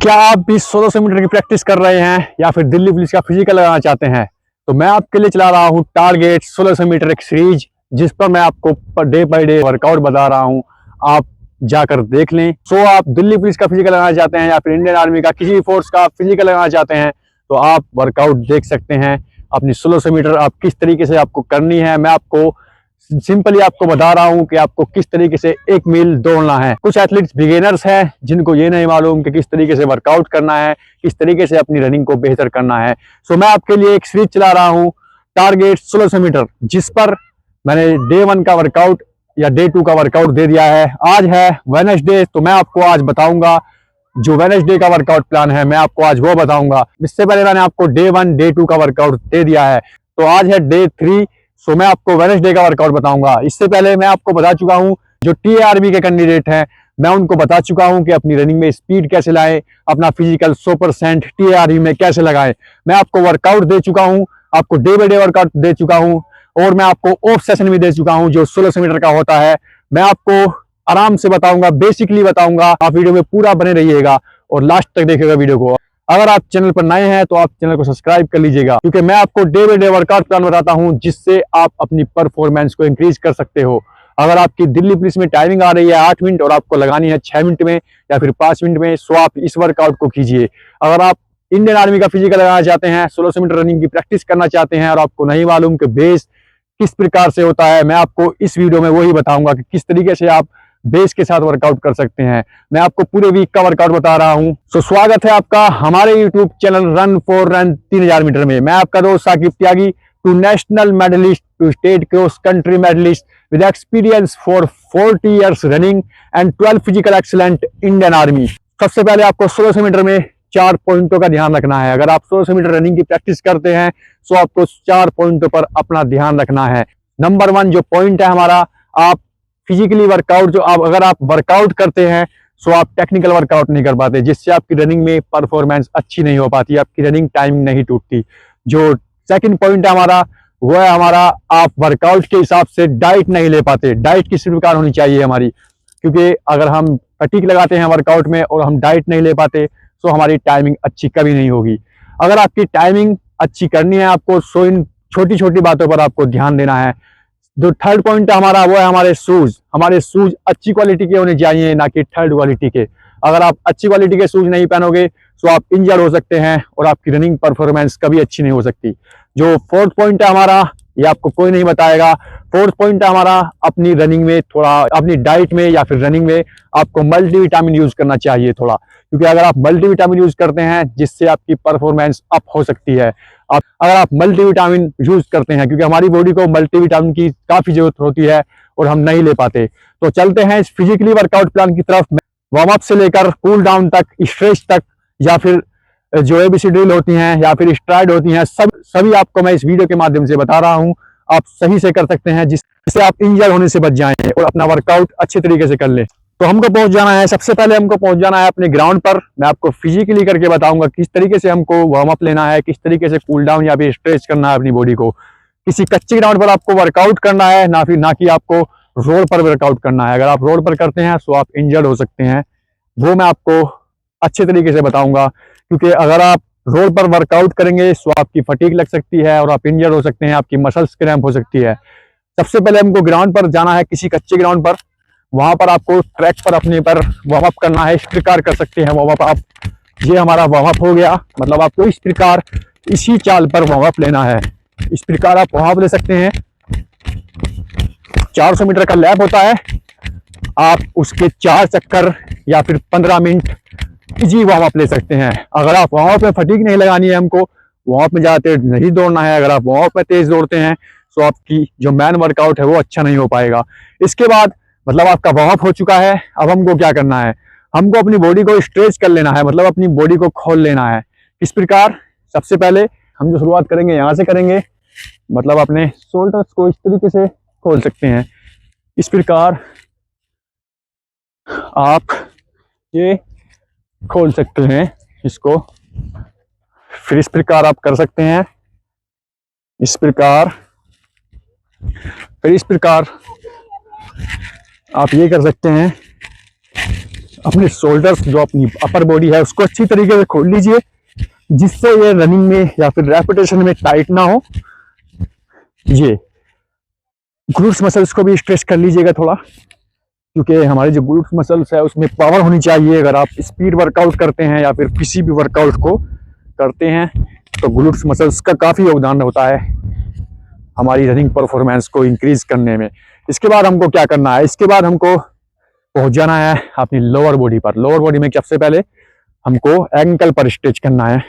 क्या आप भी 1600 मीटर की प्रैक्टिस कर रहे हैं या फिर दिल्ली पुलिस का फिजिकल लगाना चाहते हैं? तो मैं आपके लिए चला रहा हूं टारगेट 1600 मीटर एक सीरीज, जिस पर मैं आपको डे बाय डे वर्कआउट बता रहा हूं। आप जाकर देख लें। आप दिल्ली पुलिस का फिजिकल लगाना चाहते हैं या फिर इंडियन आर्मी का किसी भी फोर्स का फिजिकल लगाना चाहते हैं, तो आप वर्कआउट देख सकते हैं। अपनी 1600 मीटर आप किस तरीके से आपको करनी है, मैं आपको सिंपली आपको बता रहा हूं कि आपको किस तरीके से 1 मील दौड़ना है। कुछ एथलीट्स बिगिनर्स हैं जिनको ये नहीं मालूम कि किस तरीके से वर्कआउट करना है, किस तरीके से अपनी रनिंग को बेहतर करना है। मैं आपके लिए एक सीरीज चला रहा हूं टारगेट 1600 मीटर, जिस पर मैंने डे 1 का वर्कआउट या डे 2 का वर्कआउट दे दिया है। आज है वेडनेसडे, तो मैं आपको आज बताऊंगा जो वेडनेसडे का वर्कआउट प्लान है, मैं आपको आज वो बताऊंगा। इससे पहले मैंने आपको डे 1 डे 2 का वर्कआउट दे दिया है, तो आज है डे 3। मैं आपको वेडनेसडे का वर्कआउट बताऊंगा। इससे पहले मैं आपको बता चुका हूं जो टीआरबी के कैंडिडेट हैं, मैं उनको बता चुका हूं कि अपनी रनिंग में स्पीड कैसे लाएं, अपना फिजिकल 100% टीआरबी में कैसे लगाएं। मैं आपको वर्कआउट दे चुका हूं, आपको डे बाय डे वर्कआउट दे चुका हूं, और मैं आपको ऑफ सेशन भी दे चुका हूं जो 1600 मीटर का होता है। मैं आपको आराम से बताऊंगा, बेसिकली बताऊंगा। आप वीडियो में पूरा बने रहिएगा और लास्ट तक देखिएगा वीडियो को। अगर आप चैनल पर नए हैं तो आप चैनल को सब्सक्राइब कर लीजिएगा, क्योंकि मैं आपको day by day workout plan बताता हूं जिससे आप अपनी परफॉर्मेंस को इंक्रीज कर सकते हो। अगर आपकी दिल्ली पुलिस में टाइमिंग आ रही है 8 मिनट और आपको लगानी है 6 मिनट में या फिर 5 मिनट में, आप इस वर्कआउट को कीजिए। अगर आप इंडियन आर्मी का फिजिकल लगाना चाहते हैं, 1600 मीटर रनिंग की प्रैक्टिस करना चाहते हैं और आपको नहीं मालूम कि बेस किस प्रकार से होता है, मैं आपको इस वीडियो में वही बताऊंगा कि किस तरीके से आप बेस के साथ वर्कआउट कर सकते हैं। मैं आपको पूरे वीक का वर्कआउट बता रहा हूं। स्वागत है आपका हमारे YouTube channel run for run 3000 metre में। मैं आपका दोस्त Saqib Tyagi, two national medallist, two state cross country medallist with experience for 40 years running and 12 physical excellent Indian army. सबसे पहले आपको 1600 मीटर में 4 पॉइंटों का ध्यान रखना है। अगर आप 1600 मीटर रनिंग की प्रैक्टिस करते हैं तो आपको 4 पॉइंटों पर अपना ध्यान रखना है। नंबर 1 जो पॉइंट है हमारा, आप फिजिकली वर्कआउट अगर आप वर्कआउट करते हैं तो आप टेक्निकल वर्कआउट नहीं कर पाते, जिससे आपकी रनिंग में परफॉर्मेंस अच्छी नहीं हो पाती, आपकी रनिंग टाइमिंग नहीं टूटती। जो सेकंड पॉइंट है हमारा, वो है हमारा आप वर्कआउट के हिसाब से डाइट नहीं ले पाते। डाइट किस प्रकार होनी चाहिए हमारी, क्योंकि अगर हम फटीक लगाते हैं वर्कआउट में और हम डाइट नहीं ले पाते तो हमारी टाइमिंग अच्छी कभी नहीं होगी। अगर आपकी टाइमिंग अच्छी करनी है आपको, सो इन छोटी छोटी बातों पर आपको ध्यान देना है। जो थर्ड पॉइंट है हमारा, वो है हमारे शूज। हमारे शूज अच्छी क्वालिटी के होने चाहिए, ना कि थर्ड क्वालिटी के। अगर आप अच्छी क्वालिटी के शूज नहीं पहनोगे तो आप इंजर्ड हो सकते हैं और आपकी रनिंग परफॉर्मेंस कभी अच्छी नहीं हो सकती। जो फोर्थ पॉइंट है हमारा, ये आपको कोई नहीं बताएगा। फोर्थ पॉइंट है हमारा, अपनी रनिंग में थोड़ा, अपनी डाइट में या फिर रनिंग में आपको मल्टीविटामिन यूज करना चाहिए थोड़ा, क्योंकि अगर आप मल्टीविटामिन यूज करते हैं जिससे आपकी परफॉर्मेंस अप हो सकती है। अगर आप मल्टीविटामिन यूज करते हैं, क्योंकि हमारी बॉडी को मल्टीविटामिन की काफी जरूरत होती है और हम नहीं ले पाते। तो चलते हैं इस फिजिकली वर्कआउट प्लान की तरफ। वार्म अप से लेकर कूल डाउन तक, स्ट्रेच तक, या फिर जो एबीसी ड्रिल होती हैं या फिर स्ट्राइड होती हैं, सभी आपको मैं इस वीडियो के माध्यम से बता रहा हूं। आप सही से कर सकते हैं जिससे आप इंजर होने से बच जाएं और अपना वर्कआउट अच्छे तरीके से कर लें। तो हमको पहुंच जाना है, सबसे पहले हमको पहुंच जाना है अपने ग्राउंड पर। मैं आपको फिजिकली करके बताऊंगा किस तरीके से हमको वार्म अप लेना है, किस तरीके से कूल डाउन या फिर स्ट्रेच करना है अपनी बॉडी को। किसी कच्चे ग्राउंड पर आपको वर्कआउट करना है, ना कि आपको रोड पर वर्कआउट करना है। अगर आप रोड पर करते हैं तो आप इंजर्ड हो सकते हैं, वो मैं आपको अच्छे तरीके से बताऊंगा। क्योंकि अगर आप रोड पर वर्कआउट करेंगे तो आपकी फटीग लग सकती है और आप इंजर्ड हो सकते हैं, आपकी मसल्स क्रैम्प हो सकती है। सबसे पहले हमको ग्राउंड पर जाना है, किसी कच्चे ग्राउंड पर। वहां पर आपको ट्रैक पर अपने पर वार्म अप करना है। इस प्रकार कर सकते हैं वार्म अप आप। ये हमारा वार्म अप हो गया, मतलब आपको इस प्रकार इसी चाल पर वार्म अप लेना है। इस प्रकार आप वार्म अप ले सकते हैं। 400 मीटर का लैप होता है, आप उसके 4 चक्कर या फिर 15 मिनट इजी वार्म अप ले सकते हैं। अगर आप वार्म अप में फटीग नहीं लगानी है, हमको वार्म अप में ज्यादा तेज नहीं दौड़ना है। अगर आप वार्म अप में तेज दौड़ते हैं तो आपकी जो मैन वर्कआउट है वो अच्छा नहीं हो पाएगा। इसके बाद मतलब आपका वार्म अप हो चुका है, अब हमको क्या करना है, हमको अपनी बॉडी को स्ट्रेच कर लेना है, मतलब अपनी बॉडी को खोल लेना है। इस प्रकार सबसे पहले हम जो शुरुआत करेंगे यहाँ से करेंगे, मतलब अपने शोल्डर्स को इस तरीके से खोल सकते हैं। इस प्रकार आप ये खोल सकते हैं इसको। फिर इस प्रकार आप कर सकते हैं, इस प्रकार। फिर इस प्रकार आप ये कर सकते हैं, अपने शोल्डर्स, जो अपनी अपर बॉडी है, उसको अच्छी तरीके से खोल लीजिए, जिससे ये रनिंग में या फिर रेपिटेशन में टाइट ना हो। ये ग्लूट्स मसल्स को भी स्ट्रेच कर लीजिएगा थोड़ा, क्योंकि हमारे जो ग्लूट्स मसल्स है उसमें पावर होनी चाहिए। अगर आप स्पीड वर्कआउट करते हैं या फिर किसी भी वर्कआउट को करते हैं तो ग्लूट्स मसल्स का काफ़ी योगदान होता है हमारी रनिंग परफॉर्मेंस को इंक्रीज करने में। इसके बाद हमको क्या करना है, इसके बाद हमको पहुंच जाना है अपनी लोअर बॉडी पर। लोअर बॉडी में सबसे पहले हमको एंकल पर स्ट्रेच करना है।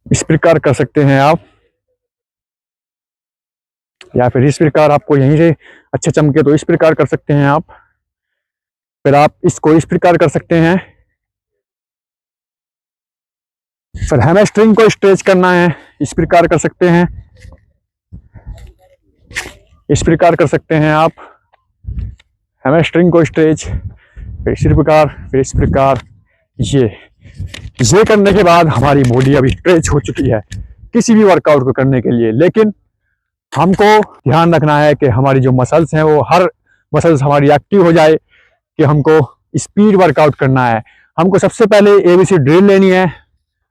इस प्रकार कर सकते हैं आप, या फिर इस प्रकार आपको यहीं से अच्छा चमके तो इस प्रकार कर सकते हैं आप। फिर आप इसको इस प्रकार कर सकते हैं। फिर हैमस्ट्रिंग को स्ट्रेच करना है, इस प्रकार कर सकते हैं, इस प्रकार कर सकते हैं आप हैमस्ट्रिंग को स्ट्रेच, फिर इस प्रकार, फिर इस प्रकार। ये करने के बाद हमारी बॉडी अभी स्ट्रेच हो चुकी है किसी भी वर्कआउट को करने के लिए। लेकिन हमको ध्यान रखना है कि हमारी जो मसल्स हैं वो हर मसल्स हमारी एक्टिव हो जाए, कि हमको स्पीड वर्कआउट करना है। हमको सबसे पहले एबीसी ड्रिल लेनी है।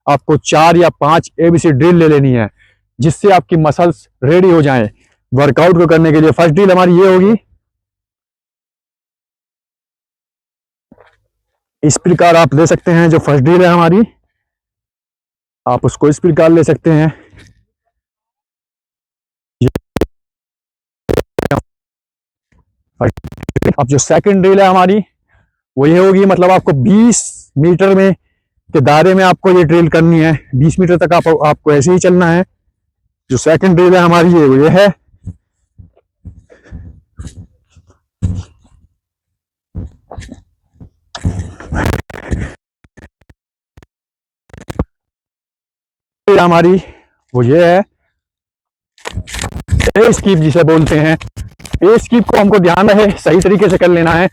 आपको 4 या 5 एबीसी ड्रिल ले लेनी है, जिससे आपकी मसल्स रेडी हो जाएं वर्कआउट को करने के लिए। फर्स्ट ड्रिल हमारी ये होगी, इस प्रकार आप ले सकते हैं। जो फर्स्ट ड्रिल है हमारी, आप उसको इस प्रकार ले सकते हैं। अब जो सेकंड ड्रिल है हमारी वो ये होगी, मतलब आपको 20 मीटर में के दायरे में आपको ये ड्रिल करनी है। 20 मीटर तक आपको ऐसे ही चलना है। जो सेकंड ड्रिल है हमारी ये है। हमारी वो ये है, ए स्कीप जिसे बोलते हैं। ए स्कीप को हमको ध्यान रहे सही तरीके से कर लेना है।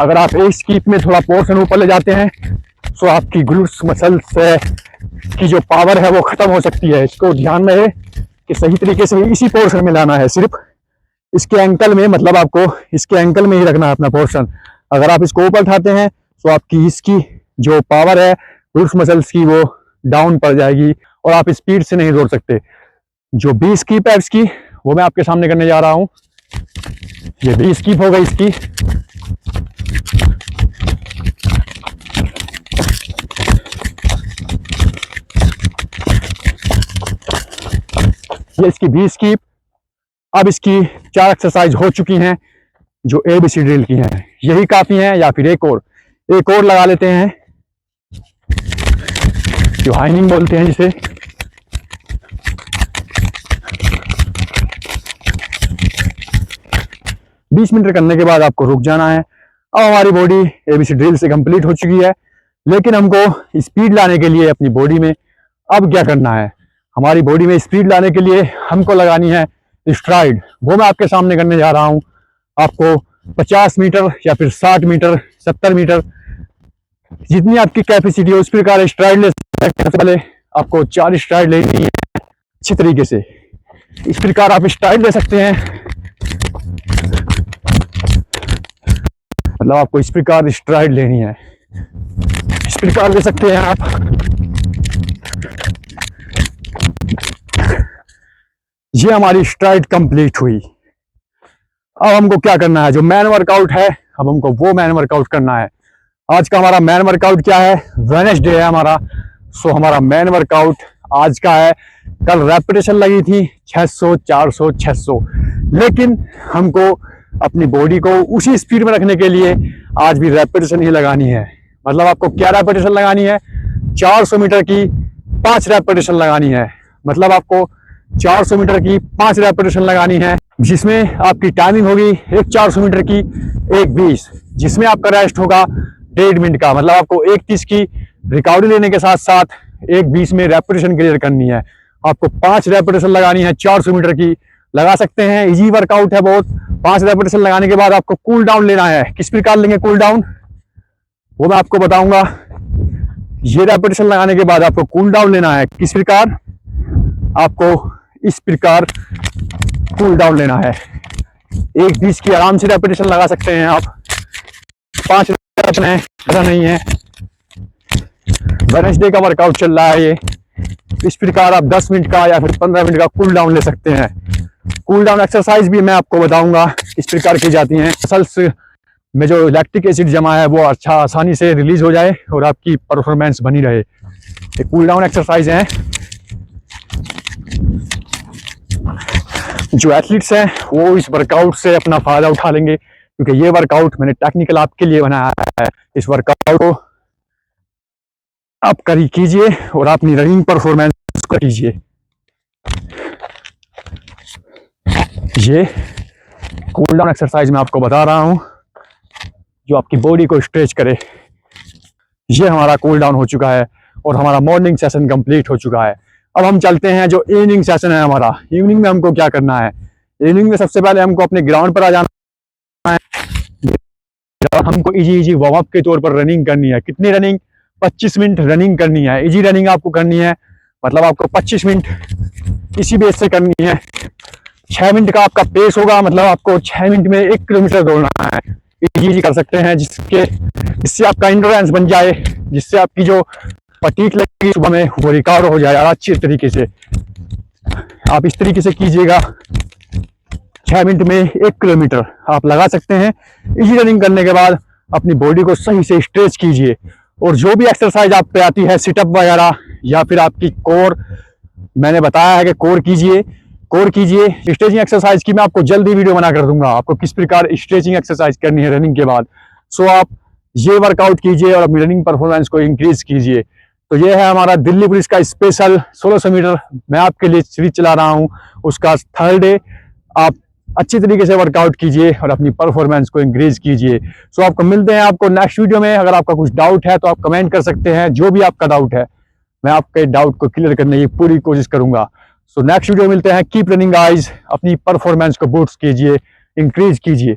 अगर आप ए स्कीप में थोड़ा पोर्शन ऊपर ले जाते हैं तो आपकी ग्लूट्स मसल्स की जो पावर है वो खत्म हो सकती है। इसको ध्यान रहे कि सही तरीके से इसी पोर्शन में लाना है, सिर्फ इसके एंकल में, मतलब आपको इसके एंकल में ही रखना है अपना पोर्शन। अगर आप इसको ऊपर उठाते हैं तो आपकी इसकी जो पावर है ग्लूट्स मसल्स की वो डाउन पड़ जाएगी और आप स्पीड से नहीं दौड़ सकते। जो 20 स्कीप है इसकी, वो मैं आपके सामने करने जा रहा हूं। ये 20 स्कीप हो गई इसकी। ये इसकी 20 स्कीप। अब इसकी 4 एक्सरसाइज हो चुकी हैं जो एबीसी ड्रिल की हैं, यही काफी है। या फिर एक और लगा लेते हैं, जो हाइनिंग बोलते हैं जिसे। बीस मिनट करने के बाद आपको रुक जाना है। अब हमारी बॉडी एबीसी ड्रिल से कंप्लीट हो चुकी है, लेकिन हमको स्पीड लाने के लिए अपनी बॉडी में अब क्या करना है, हमारी बॉडी में स्पीड लाने के लिए हमको लगानी है स्ट्राइड। वो मैं आपके सामने करने जा रहा हूं। आपको 50 मीटर या फिर 60 मीटर, 70 मीटर, जितनी आपकी कैपेसिटी हो उस प्रकार स्ट्राइड ले सकते हैं। सबसे पहले आपको 4 स्ट्राइड लेनी है अच्छी तरीके से। इस प्रकार आप स्ट्राइड ले सकते हैं, मतलब आपको इस प्रकार स्ट्राइड लेनी है, इस प्रकार ले सकते हैं आप। ये हमारी स्ट्राइड कंप्लीट हुई। अब हमको क्या करना है, जो मैन वर्कआउट है, अब हमको वो मैन वर्कआउट करना है। आज का हमारा मैन वर्कआउट क्या है, वेडनेसडे है हमारा। सो हमारा मैन वर्कआउट आज का है। कल रेपिटेशन लगी थी 600, 400, 600, लेकिन हमको अपनी बॉडी को उसी स्पीड में रखने के लिए आज भी रेपिटेशन ही लगानी है। मतलब आपको क्या रेपिटेशन लगानी है, 400 मीटर की 5 रेपिटेशन लगानी है। मतलब आपको 400 मीटर की 5 रेपिटेशन लगानी है, जिसमें आपकी टाइमिंग होगी एक 400 मीटर की 1:20, जिसमें आपका रेस्ट होगा 1.5 मिनट का। मतलब आपको 1:30 की रिकवरी लेने के साथ साथ 1:20 में रेपिटेशन क्लियर करनी है। आपको 5 रेपिटेशन लगानी है 400 मीटर की। लगा सकते हैं, इजी वर्कआउट है बहुत। 5 रेपिटेशन लगाने के बाद आपको कूल डाउन लेना है। किस प्रकार लेंगे कूल डाउन, वो मैं आपको बताऊंगा। ये रेपिटेशन लगाने के बाद आपको कूल डाउन लेना है। किस प्रकार, आपको इस प्रकार कूल डाउन लेना है। 1:20 की आराम से रेपिटेशन लगा सकते हैं आप। 5 रन है, ज़्यादा नहीं है। वेडनेसडे का वर्कआउट चल रहा है ये। इस प्रकार आप 10 मिनट का या फिर 15 मिनट का कूल डाउन ले सकते हैं। कूल डाउन एक्सरसाइज भी मैं आपको बताऊंगा किस प्रकार की जाती हैं, मसल्स में जो लैक्टिक एसिड जमा है वो अच्छा आसानी से रिलीज हो जाए और आपकी परफॉर्मेंस बनी रहे। ये कूल डाउन एक्सरसाइज हैं। जो एथलीट्स हैं वो इस वर्कआउट से अपना फायदा उठा लेंगे, क्योंकि ये वर्कआउट मैंने टेक्निकल आपके लिए बनाया है। इस वर्कआउट को आप कीजिए और अपनी रनिंग परफॉर्मेंस को कीजिए। ये कूल डाउन एक्सरसाइज मैं आपको बता रहा हूं जो आपकी बॉडी को स्ट्रेच करे। ये हमारा कूल डाउन हो चुका है और हमारा मॉर्निंग सेशन कंप्लीट हो चुका है। अब हम चलते हैं जो इवनिंग सेशन है हमारा। इवनिंग में हमको क्या करना है? इवनिंग में सबसे पहले हमको अपने ग्राउंड पर आ जाना है। हमको इजी वार्म अप के तौर पर रनिंग करनी है। कितनी रनिंग? 25 मिनट रनिंग करनी है। इजी रनिंग आपको करनी है, मतलब आपको 25 मिनट इसी बेस से करनी है। 6 मिनट का आपका पेस होगा, मतलब आपको 6 मिनट में 1 किलोमीटर दौड़ना है। इजी कर सकते हैं जिससे आपका इंड्योरेंस बन जाए, जिससे आपकी जो फटीग लगेगी सुबह में वो रिकवर हो जाए अच्छी तरीके से। आप इस तरीके से कीजिएगा। 6 मिनट में 1 किलोमीटर आप लगा सकते हैं। इजी रनिंग करने के बाद अपनी बॉडी को सही से स्ट्रेच कीजिए और जो भी एक्सरसाइज आप पे आती है, सिटअप वगैरह या फिर आपकी कोर, मैंने बताया है कि कोर कीजिए। स्ट्रेचिंग एक्सरसाइज की मैं आपको जल्दी वीडियो बना कर दूंगा, आपको किस प्रकार स्ट्रेचिंग एक्सरसाइज करनी है रनिंग के बाद। सो आप ये वर्कआउट कीजिए और अपनी रनिंग परफॉर्मेंस को इंक्रीज कीजिए। तो ये है हमारा दिल्ली पुलिस का स्पेशल 1600 मीटर मैं आपके लिए सीरीज चला रहा हूँ, उसका 3rd डे। आप अच्छी तरीके से वर्कआउट कीजिए और अपनी परफॉर्मेंस को इंक्रीज कीजिए। सो आपको मिलते हैं आपको नेक्स्ट वीडियो में। अगर आपका कुछ डाउट है तो आप कमेंट कर सकते हैं, जो भी आपका डाउट है मैं आपके डाउट को क्लियर करने की पूरी कोशिश करूंगा। सो नेक्स्ट वीडियो में मिलते हैं। कीप रनिंग गाइस, अपनी परफॉर्मेंस को बूस्ट कीजिए, इंक्रीज कीजिए।